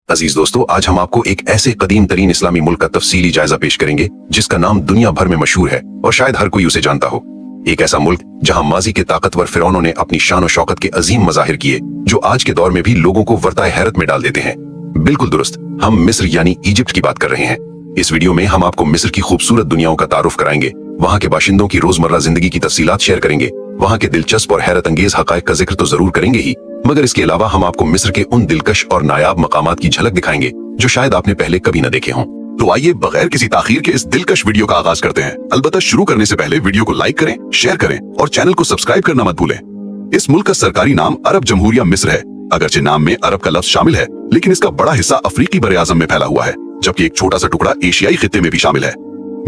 अजीज दोस्तों, आज हम आपको एक ऐसे कदीम तरीन इस्लामी मुल्क का तफसीली जायजा पेश करेंगे जिसका नाम दुनिया भर में मशहूर है और शायद हर कोई उसे जानता हो। एक ऐसा मुल्क जहां माजी के ताकतवर फिरौनों ने अपनी शान और शौकत के अजीम मजाहिर किए जो आज के दौर में भी लोगों को वर्ताए हैरत में डाल देते हैं। बिल्कुल दुरुस्त, हम मिस्र यानी इजिप्ट की बात कर रहे हैं। इस वीडियो में हम आपको मिस्र की खूबसूरत दुनियाओं का तारुफ कराएंगे, वहाँ के बाशिंदों की रोजमर्रा जिंदगी की तफसीलात शेयर करेंगे, वहाँ के दिलचस्प और हैरत अंगेज हकायक का जिक्र तो जरूर करेंगे ही, मगर इसके अलावा हम आपको मिस्र के उन दिलकश और नायाब मकामात की झलक दिखाएंगे जो शायद आपने पहले कभी न देखे हों। तो आइए बगैर किसी ताखीर के इस दिलकश वीडियो का आगाज करते हैं। अलबत्ता शुरू करने से पहले वीडियो को लाइक करें, शेयर करें और चैनल को सब्सक्राइब करना मत भूलें। इस मुल्क का सरकारी नाम अरब जमहूरिया मिस्र है। अगरचे नाम में अरब का लफ्ज शामिल है, लेकिन इसका बड़ा हिस्सा अफ्रीकी बरे आजम में फैला हुआ है, जबकि एक छोटा सा टुकड़ा एशियाई खित्ते में भी शामिल है।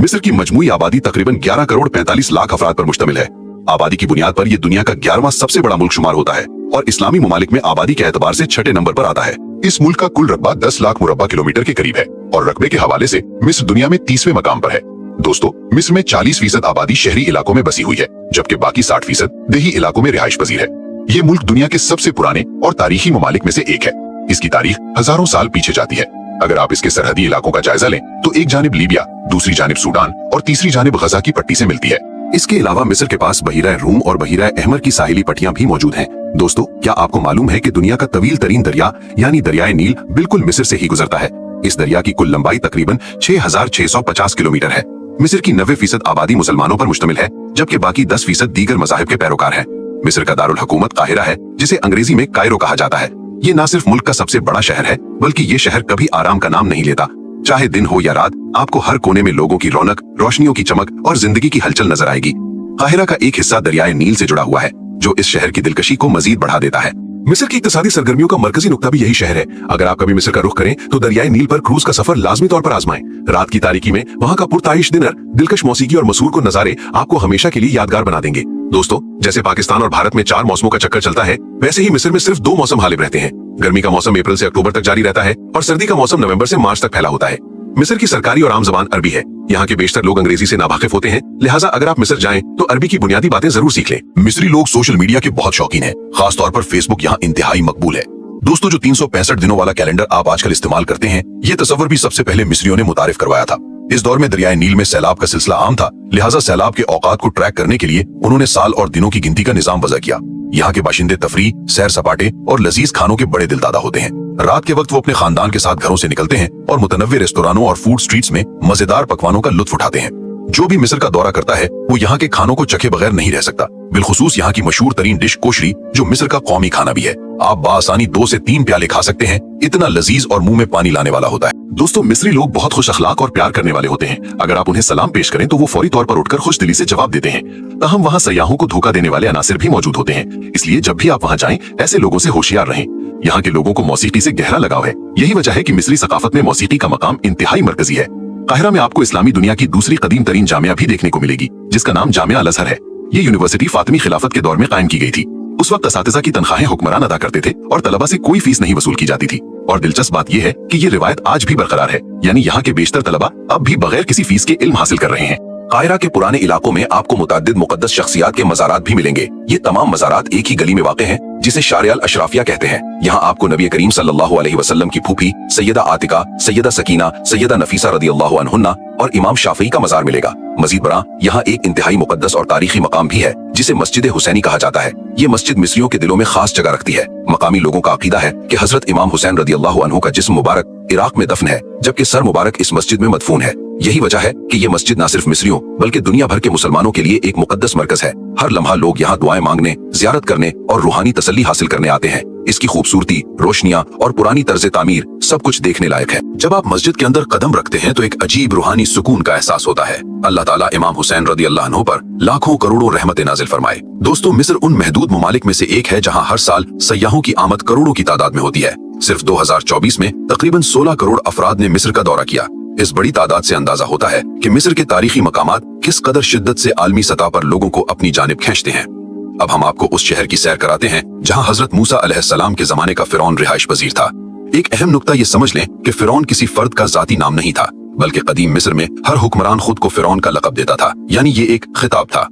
मिस्र की मजमूई आबादी तकरीबन 11 करोड़ 45 लाख अफराद पर मुश्तमिल है। आबादी की बुनियाद पर यह दुनिया का 11वां सबसे बड़ा मुल्क शुमार होता है और इस्लामी ममालिक में आबादी के एतबार से 6ठे नंबर पर आता है। इस मुल्क का कुल रकबा 10 लाख मुरब्बा किलोमीटर के करीब है और रकबे के हवाले से मिस्र दुनिया में 30वें मकाम पर है। दोस्तों, मिस्र में 40% आबादी शहरी इलाकों में बसी हुई है, जबकि बाकी 60% देही इलाकों में रिहाइश पजीर है। ये मुल्क दुनिया के सबसे पुराने और तारीखी ममालिक में से एक है। इसकी तारीख हजारों साल पीछे जाती है। अगर आप इसके सरहदी इलाकों का जायजा लें तो एक जानिब लीबिया, दूसरी जानिब सूडान और तीसरी जानिब गजा की पट्टी से मिलती है। इसके अलावा मिस्र के पास बहीरा रूम और बहीरा अहमर की साहिली पट्टियां भी मौजूद हैं। दोस्तों, क्या आपको मालूम है कि दुनिया का तवील तरीन दरिया यानी दरियाए नील बिल्कुल मिस्र से ही गुजरता है। इस दरिया की कुल लंबाई तकरीबन 6650 किलोमीटर है। मिस्र की 90% आबादी मुसलमानों पर मुश्तमिल है, जबकि बाकी 10% दीगर मज़ाहिब के पैरोकार हैं। मिस्र का दारुल हुकूमत काहिरा है, जिसे अंग्रेजी में कायरो कहा जाता है। ये न सिर्फ मुल्क का सबसे बड़ा शहर है, बल्कि ये शहर कभी आराम का नाम नहीं लेता। चाहे दिन हो या रात, आपको हर कोने में लोगों की रौनक, रोशनियों की चमक और जिंदगी की हलचल नजर आएगी। काहिरा का एक हिस्सा दरियाए नील से जुड़ा हुआ है, जो इस शहर की दिलकशी को मजीद बढ़ा देता है। मिस्र की इक्तिसादी सरगर्मियों का मरकजी नुक्ता भी यही शहर है। अगर आप कभी मिस्र का रुख करें तो दरियाए नील पर क्रूज का सफर लाजमी तौर पर आजमाएं। रात की तारीकी में वहाँ का पुरताइश डिनर, दिलकश मौसीकी और मसूर को नजारे आपको हमेशा के लिए यादगार बना देंगे। दोस्तों, जैसे पाकिस्तान और भारत में 4 मौसमों का चक्कर चलता है, वैसे ही मिस्र में सिर्फ 2 मौसम हालिब रहते हैं। गर्मी का मौसम अप्रैल से अक्टूबर तक जारी रहता है और सर्दी का मौसम नवंबर से मार्च तक फैला होता है। मिस्र की सरकारी और आम जबान अरबी है। यहाँ के बेशतर लोग अंग्रेजी से नावाकिफ होते हैं, लिहाजा अगर आप मिस्र जाएं तो अरबी की बुनियादी बातें जरूर सीख लें। मिस्री लोग सोशल मीडिया के बहुत शौकीन हैं, खास तौर पर फेसबुक यहाँ इंतहाई मकबूल है। दोस्तों, जो 365 दिनों वाला कैलेंडर आप आजकल इस्तेमाल करते हैं, ये तस्वर भी सबसे पहले मिस्रियों ने मुतारिफ करवाया था। इस दौर में दरियाए नील में सैलाब का सिलसिला आम था, लिहाजा सैलाब के औकात को ट्रैक करने के लिए उन्होंने साल और दिनों की गिनती का निजाम वज़ा किया। यहाँ के बाशिंदे तफरीह, सैर सपाटे और लजीज खानों के बड़े दिलदादा होते हैं। रात के वक्त वो अपने खानदान के साथ घरों से निकलते हैं और मुतनव्वे रेस्तोरानों और फूड स्ट्रीट्स में मजेदार पकवानों का लुत्फ उठाते हैं। जो भी मिस्र का दौरा करता है वो यहाँ के खानों को चखे बगैर नहीं रह सकता, बिलखुसूस यहाँ की मशहूर तरीन डिश कोशरी, जो मिस्र का कौमी खाना भी है। आप बासानी 2 से 3 प्याले खा सकते हैं, इतना लजीज और मुंह में पानी लाने वाला होता है। दोस्तों, मिस्री लोग बहुत खुश अखलाक और प्यार करने वाले होते हैं। अगर आप उन्हें सलाम पेश करें तो वो फौरी तौर पर उठकर खुश दिली से जवाब देते हैं। ताहम वहाँ सयाहों को धोखा देने वाले अनासिर भी मौजूद होते हैं, इसलिए जब भी आप वहाँ जाएं ऐसे लोगों से होशियार रहें। यहाँ के लोगों को मौसीकी से गहरा लगाव है। यही वजह है कि मिस्री सकाफत में मौसीकी का मकाम इंतहाई मरकजी है। काहिरा में आपको इस्लामी दुनिया की दूसरी कदीम तरीन जामिया भी देखने को मिलेगी, जिसका नाम जामिया अल अज़हर है। ये यूनिवर्सिटी फातिमी खिलाफत के दौर में कायम की गई थी। उस वक्त असातिज़ा की तनख्वाहें हुक्मरान अदा करते थे और तलबा से कोई फीस नहीं वसूल की जाती थी। और दिलचस्प बात यह है कि ये रिवायत आज भी बरकरार है, यानी यहाँ के बेशतर तलबा अब भी बगैर किसी फीस के इल्म हासिल कर रहे हैं। काहिरा के पुराने इलाकों में आपको मुतअद्दिद मुक़द्दस शख्सियात के मज़ारात भी मिलेंगे। ये तमाम मज़ारात एक ही गली में वाक़े हैं, जिसे शारिया अल अशराफिया कहते हैं। यहाँ आपको नबी करीम सल्लल्लाहु अलैहि वसल्लम की फूफी सैयदा आतिका, सैयदा सकीना, सैयदा नफीसा रदियल्लाहु अन्हुन्ना और इमाम शाफी का मज़ार मिलेगा। मजीद बरा यहाँ एक इंतहाई मुक़द्दस और तारीखी मकाम भी है, जिसे मस्जिद हुसैनी कहा जाता है। ये मस्जिद मिस्रियों के दिलों में खास जगह रखती है। मकामी लोगों का अकीदा है कि हजरत इमाम हुसैन रदियल्लाहु अन्हु का जिस्म मुबारक इराक में दफन है, जबकि सर मुबारक इस मस्जिद में मदफून है। यही वजह है कि ये मस्जिद न सिर्फ मिस्रियों बल्कि दुनिया भर के मुसलमानों के लिए एक मुकद्दस मरकज है। हर लम्हा लोग यहाँ दुआएं मांगने, जियारत करने और रूहानी तसल्ली हासिल करने आते हैं। इसकी खूबसूरती, रोशनियां और पुरानी तर्ज तामीर सब कुछ देखने लायक है। जब आप मस्जिद के अंदर कदम रखते हैं तो एक अजीब रूहानी सुकून का एहसास होता है। अल्लाह ताला इमाम हुसैन रदियल्लाहु अन्हु पर लाखों करोड़ों रहमतें नाजिल फरमाए। दोस्तों, मिस्र उन महदूद ममालिक में से एक है जहाँ हर साल सयाहों की आमद करोड़ों की तादाद में होती है। सिर्फ 2024 में तकरीबन 16 करोड़ अफराद ने मिस्र का दौरा किया। इस बड़ी तादाद से अंदाजा होता है कि मिस्र के तारीखी मकामात किस कदर शिद्दत से आलमी सतह पर लोगों को अपनी जानिब खींचते हैं। अब हम आपको उस शहर की सैर कराते हैं जहां हजरत मूसा अलैहिस्सलाम के जमाने का फिरौन रिहाइश पजीर था। एक अहम नुक्ता ये समझ लें कि फिरौन किसी फर्द का जाती नाम नहीं था, बल्कि कदीम मिस्र में हर हुक्मरान खुद को फिरौन का लक़ब देता था, यानी ये एक खिताब था।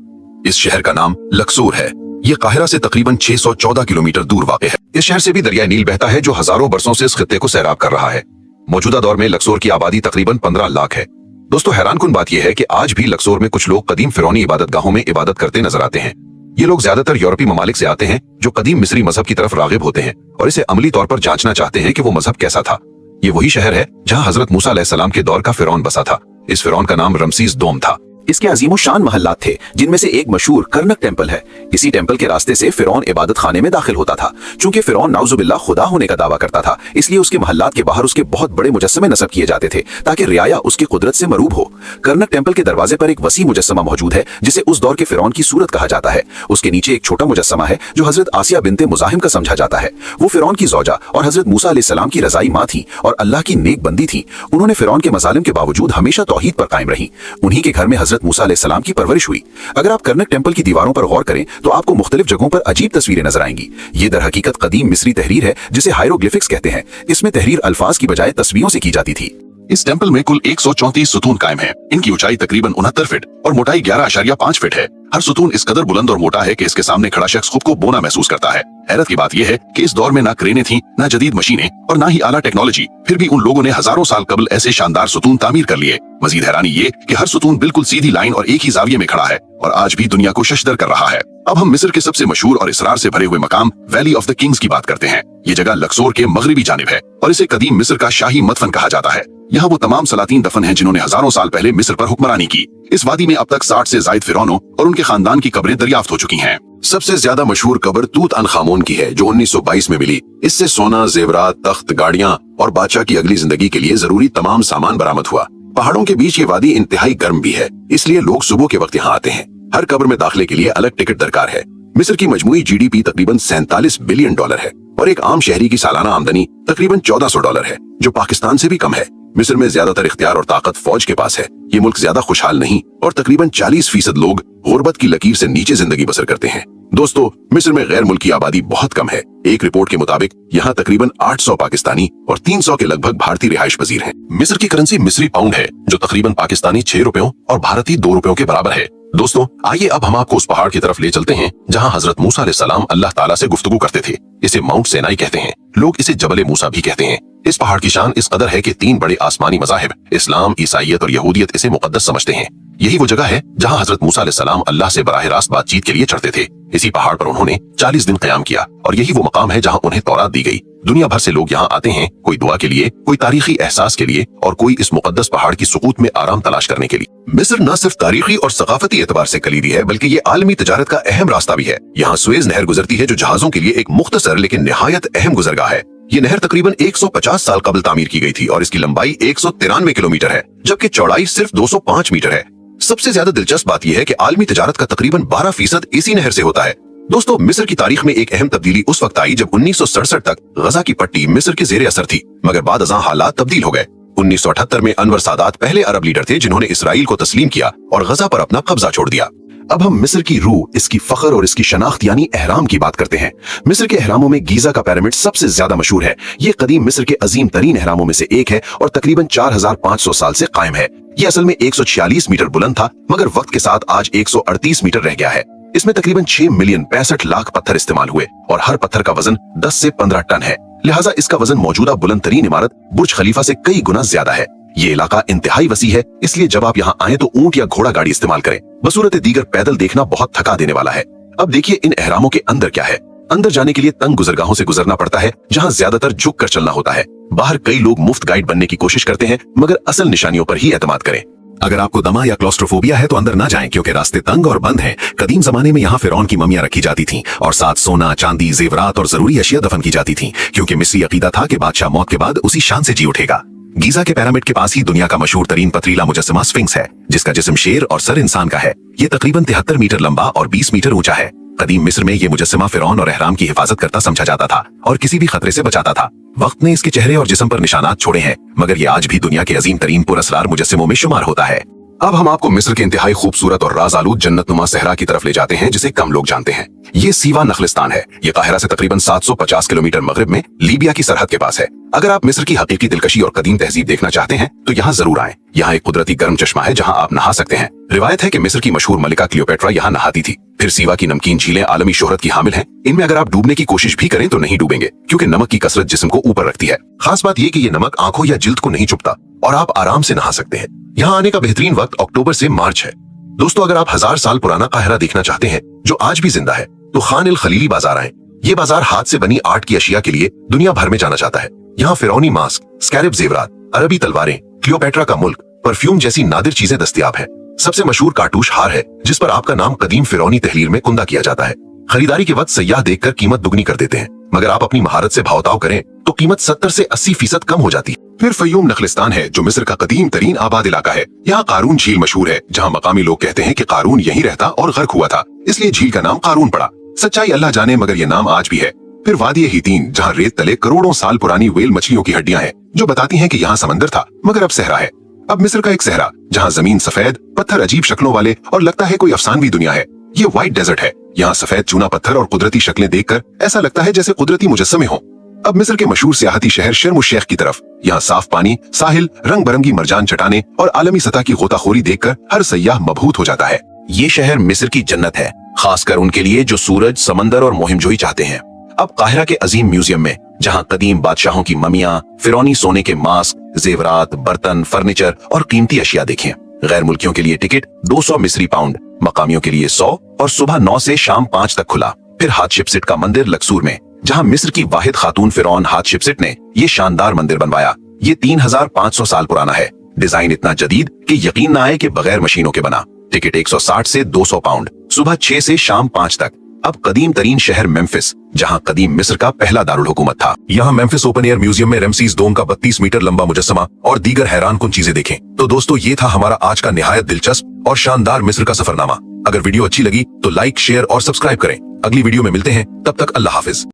इस शहर का नाम लक्सूर है। ये काहिरा से तकरीबन 614 किलोमीटर दूर वाक़ है। इस शहर से भी दरिया नील बहता है जो हजारों बरसों से इस खित्ते को सैराब कर रहा है। मौजूदा दौर में लक्सोर की आबादी तकरीबन 15 लाख है। दोस्तों, हैरानकुन बात यह है कि आज भी लक्सोर में कुछ लोग कदीम फिरौनी इबादतगाहों में इबादत करते नजर आते हैं। ये लोग ज्यादातर यूरोपीय ममालिक से आते हैं जो कदीम मिस्री मजहब की तरफ रागिब होते हैं और इसे अमली तौर पर जांचना चाहते हैं कि वो मजहब कैसा था। ये वही शहर है जहां हजरत मूसा अलैहिस्सलाम के दौर का फिरौन बसा था। इस फिरौन का नाम रमसीस दोम था। इसके अजीमो शान महल्लात थे, जिनमें से एक मशहूर करनक टेम्पल है। इसी टेम्पल के रास्ते से फिरौन इबादत खाने में दाखिल होता था। चूंकि फिरौन नाउजुबिल्लाह खुदा होने का दावा करता था, इसलिए उसके महल्लात के बाहर उसके बहुत बड़े मुजस्समे नस्ब किए जाते थे ताकि रियाया उसकी कुदरत से मरूब हो। करनक टेम्पल के दरवाजे पर एक वसी मुजस्समा मौजूद है जिसे उस दौर के फिरौन की सूरत कहा जाता है। उसके नीचे एक छोटा मुजस्समा है जो हजरत आसिया बिनते मुजाहिम का समझा जाता है। वो फिरौन की ज़ौजा और हजरत मूसा अलैहिस्सलाम की रज़ाई माँ थी और अल्लाह की नेक बंदी थी। उन्होंने फिरौन के मजालिम के बावजूद हमेशा तौहीद पर कायम रही। उन्हीं के घर में हजरत मूसा अलैहिस्सलाम की परवरिश हुई। अगर आप करनक टेम्पल की दीवारों पर गौर करें तो आपको मुख्तलिफ जगहों पर अजीब तस्वीरें नजर आएंगी। ये दर हकीकत कदीम मिस्री तहरीर है जिसे हायरोग्लिफिक्स कहते हैं। इसमें तहरीर अल्फाज की बजाय तस्वीरों से की जाती थी। इस टेम्पल में कुल 134 सुतून कायम हैं। इनकी ऊंचाई तकरीबन 69 फीट और मोटाई 11.5 फीट है। हर सुतून इस कदर बुलंद और मोटा है कि इसके सामने खड़ा शख्स खुद को बोना महसूस करता है। हैरत की बात यह है कि इस दौर में ना क्रेनें थीं, ना जदीद मशीनें और ना ही आला टेक्नोलॉजी, फिर भी उन लोगों ने हजारों साल कबल ऐसे शानदार सुतून तामीर कर लिए। मजीद हैरानी ये कि हर सुतून बिल्कुल सीधी लाइन और एक ही जाविये में खड़ा है और आज भी दुनिया को शशदर कर रहा है। अब हम मिस्र के सबसे मशहूर और इसरार से भरे हुए मकाम वैली ऑफ द किंग्स की बात करते हैं। ये जगह लक्सोर के मगरबी जानिब है और इसे कदीम मिस्र का शाही मदफन कहा जाता है। यहाँ वो तमाम सलातीन दफन हैं जिन्होंने हजारों साल पहले मिस्र पर हुक्मरानी की। इस वादी में अब तक 60 से जायद फिरौनों और उनके खानदान की कब्रें दरियाफ्त हो चुकी हैं। सबसे ज्यादा मशहूर कब्र तूत अनखामून की है जो 1922 में मिली। इससे सोना, जेवरात, तख्त, गाड़ियां और बादशाह की अगली जिंदगी के लिए जरूरी तमाम सामान बरामद हुआ। पहाड़ों के बीच ये वादी इंतहाई गर्म भी है, इसलिए लोग सुबह के वक्त यहाँ आते हैं। हर कब्र में दाखिले के लिए अलग टिकट दरकार है। मिस्र की मजमूई GDP तकरीबन $47 बिलियन है और एक आम शहरी की सालाना आमदनी तकरीबन $1400 है, जो पाकिस्तान से भी कम है। मिस्र में ज्यादातर इख्तियार और ताकत फौज के पास है। ये मुल्क ज्यादा खुशहाल नहीं और तकरीबन 40% लोग गुर्बत की लकीर से नीचे जिंदगी बसर करते हैं। दोस्तों, मिस्र में गैर मुल्की आबादी बहुत कम है। एक रिपोर्ट के मुताबिक यहाँ तकरीबन 800 पाकिस्तानी और 300 के लगभग भारतीय रिहाइश पजीर हैं। मिस्र की करेंसी मिस्री पाउंड है जो तकरीबन पाकिस्तानी 6 रुपयों और भारतीय 2 रुपयों के बराबर है। दोस्तों, आइए अब हम आपको उस पहाड़ की तरफ ले चलते हैं जहाँ हजरत मूसा अलैहिस्सलाम अल्लाह ताला से गुफ्तगू करते थे। इसे माउंट सेनाई कहते हैं। लोग इसे जबल मूसा भी कहते हैं। इस पहाड़ की शान इस कदर है कि 3 बड़े आसमानी मज़ाहिब इस्लाम, ईसाइयत और यहूदियत इसे मुकद्दस समझते हैं। यही वो जगह है जहाँ हजरत मूसा अलैहिस्सलाम अल्लाह से बराह रास्त बातचीत के लिए चढ़ते थे। इसी पहाड़ पर उन्होंने 40 दिन क़याम किया और यही वो मकाम है जहाँ उन्हें तौरात दी गई। दुनिया भर से लोग यहाँ आते हैं, कोई दुआ के लिए, कोई तारीखी एहसास के लिए और कोई इस मुकद्दस पहाड़ की सुकूत में आराम तलाश करने के लिए। मिस्र न सिर्फ तारीखी और सकाफती एतबार से कलीदी है बल्कि ये आलमी तजारत का अहम रास्ता भी है। यहाँ सुएज नहर गुजरती है जो जहाजों के लिए एक मुख्तसर लेकिन निहायत अहम गुजरगाह है। ये नहर तकरीबन 150 साल कबल तामीर की गई थी और इसकी लंबाई 193 किलोमीटर है जबकि चौड़ाई सिर्फ 205 मीटर है। सबसे ज्यादा दिलचस्प बात यह है कि आलमी तजारत का तकरीबन 12% इसी नहर से होता है। दोस्तों, मिस्र की तारीख में एक अहम तब्दीली उस वक्त आई जब 1967 तक गजा की पट्टी मिस्र के जेर असर थी, मगर बाद अज़ां हालात तब्दील हो गए। 1978 में अनवर सादात पहले अरब लीडर थे जिन्होंने इसराइल को तस्लीम किया और गजा पर अपना कब्जा छोड़ दिया। अब हम मिस्र की रूह, इसकी फख्र और इसकी शनाख्त यानी एहराम की बात करते हैं। मिस्र के एहरामों में गीजा का पिरामिड सबसे ज्यादा मशहूर है। ये कदीम मिस्र के अजीम तरीन एहरामों में से एक है और तकरीबन 4500 साल से कायम है। ये असल में 146 मीटर बुलंद था मगर वक्त के साथ आज 138 मीटर रह गया है। इसमें तकरीबन 6 मिलियन 65 लाख पत्थर इस्तेमाल हुए और हर पत्थर का वजन 10 से 15 टन है। लिहाजा इसका वजन मौजूदा बुलंद तरीन इमारत बुर्ज खलीफा से कई गुना ज्यादा है। ये इलाका इंतहाई वसी है, इसलिए जब आप यहाँ आए तो ऊंट या घोड़ा गाड़ी इस्तेमाल करें। बसूरत दीगर पैदल देखना बहुत थका देने वाला है। अब देखिए इन एहरामों के अंदर क्या है। अंदर जाने के लिए तंग गुजरगाहों से गुजरना पड़ता है जहाँ ज्यादातर झुक कर चलना होता है। बाहर कई लोग मुफ्त गाइड बनने की कोशिश करते हैं मगर असल निशानियों पर ही एतमाद करें। अगर आपको दमा या क्लॉस्ट्रोफोबिया है तो अंदर ना जाएं क्योंकि रास्ते तंग और बंद हैं। कदीम जमाने में यहाँ फिरौन की ममियां रखी जाती थीं और साथ सोना, चांदी, जेवरात और जरूरी अशिया दफन की जाती थीं क्योंकि मिस्री अकीदा था कि बादशाह मौत के बाद उसी शान से जी उठेगा। गीजा के पिरामिड के पास ही दुनिया का मशहूर तरीन पथरीला मुजस्समा स्फिंक्स है जिसका जिस्म शेर और सर इंसान का है। ये तकरीबन 73 मीटर लंबा और 20 मीटर ऊंचा है। कदीम मिस्र में ये मुजस्समा फिरौन और एहराम की हिफाजत करता समझा जाता था और किसी भी खतरे से बचाता था। वक्त ने इसके चेहरे और जिस्म पर निशानात छोड़े हैं मगर ये आज भी दुनिया के अजीम तरीन पुरअसरार मुजस्सिमों में शुमार होता है। अब हम आपको मिस्र के इंतहाई खूबसूरत और राज आलूद जन्नतनुमा सहरा की तरफ ले जाते हैं जिसे कम लोग जानते हैं। ये सीवा नखलिस्तान है। ये काहिरा से तकरीबन 750 किलोमीटर मगरिब में लीबिया की सरहद के पास है। अगर आप मिस्र की हकीकी दिलकशी और कदीम तहजीब देखना चाहते हैं तो यहाँ जरूर आएं। यहाँ एक कुदरती गर्म चश्मा है जहाँ आप नहा सकते हैं। रिवायत है कि मिस्र की मशहूर मलिका क्लियोपेट्रा यहाँ नहाती थी। फिर सीवा की नमकीन झीलें आलमी शोहरत की हामिल हैं। इनमें अगर आप डूबने की कोशिश भी करें तो नहीं डूबेंगे, क्योंकि नमक की कसरत जिस्म को ऊपर रखती है। खास बात यह कि ये नमक आंखों या जिल्द को नहीं चुभता और आप आराम से नहा सकते हैं। यहाँ आने का बेहतरीन वक्त अक्टूबर से मार्च है। दोस्तों, अगर आप 1000 साल पुराना काहिरा देखना चाहते हैं जो आज भी जिंदा है तो खान अल खलीली बाजार आएं। ये बाजार हाथ से बनी आर्ट की अशिया के लिए दुनिया भर में जाना जाता है। यहाँ फिरौनी मास्क, स्कैरब जेवरात, अरबी तलवारें, क्लियोपेट्रा का मुल्क, परफ्यूम जैसी नादिर चीजें दस्तयाब है। सबसे मशहूर कार्टूश हार है जिस पर आपका नाम कदीम फिरौनी तहरीर में कुंदा किया जाता है। खरीदारी के वक्त सयाह देखकर कीमत दुगनी कर देते हैं, मगर आप अपनी महारत से भावताव करें तो कीमत 70 से 80% कम हो जाती है। फिर फयूम नखलिस्तान है जो मिस्र का कदीम तरीन आबाद इलाका है। यहाँ कारून झील मशहूर है जहाँ मकामी लोग कहते हैं कि कारून यहीं रहता और गर्क हुआ था, इसलिए झील का नाम कारून पड़ा। सच्चाई अल्लाह जाने, मगर ये नाम आज भी है। फिर वादी हितीन जहाँ रेत तले करोड़ों साल पुरानी वेल मछलियों की हड्डियां हैं जो बताती हैं कि यहाँ समंदर था मगर अब सहरा है। अब मिस्र का एक सहरा जहाँ जमीन सफेद, पत्थर अजीब शक्लों वाले और लगता है कोई अफसानवी दुनिया है। ये व्हाइट डेजर्ट है। यहाँ सफेद चूना पत्थर और कुदरती शक्लें देखकर ऐसा लगता है जैसे कुदरती मुजस्समे हों। अब मिस्र के मशहूर सियाहती शहर शर्म शेख की तरफ। यहाँ साफ पानी, साहिल, रंग बिरंगी मरजान चट्टानें और आलमी सतह की गोताखोरी देखकर हर सयाह मबहूत हो जाता है। ये शहर मिस्र की जन्नत है, खासकर उनके लिए जो सूरज, समंदर और मुहिमजोई चाहते हैं। अब काहिरा के अजीम म्यूजियम में जहाँ कदीम बादशाहों की ममियां, फिरौनी सोने के मास्क, जेवरात, बर्तन, फर्नीचर और कीमती अशिया देखें। गैर मुल्कियों के लिए टिकट 200 मिस्री पाउंड, मकामियों के लिए 100 और सुबह 9 से शाम 5 तक खुला। फिर हातशेप्सुट का मंदिर लक्सूर में जहाँ मिस्र की वाहिद खातून फिरौन हातशेप्सुट ने ये शानदार मंदिर बनवाया। ये 3500 साल पुराना है। डिजाइन इतना जदीद कि यकीन न आए कि बगैर मशीनों के बना। टिकट 160 से 200 पाउंड, सुबह 6 से शाम 5 तक। अब कदीम तरीन शहर मेम्फिस जहाँ कदीम मिस्र का पहला दारुल हुकूमत था। यहाँ मेम्फिस ओपन एयर म्यूजियम में रमसीस डोम का 32 मीटर लंबा मुजस्समा और दीगर हैरानकुन चीजें देखें। तो दोस्तों, ये था हमारा आज का निहायत दिलचस्प और शानदार मिस्र का सफरनामा। अगर वीडियो अच्छी लगी तो लाइक, शेयर और सब्सक्राइब करें। अगली वीडियो में मिलते हैं, तब तक अल्लाह हाफिज।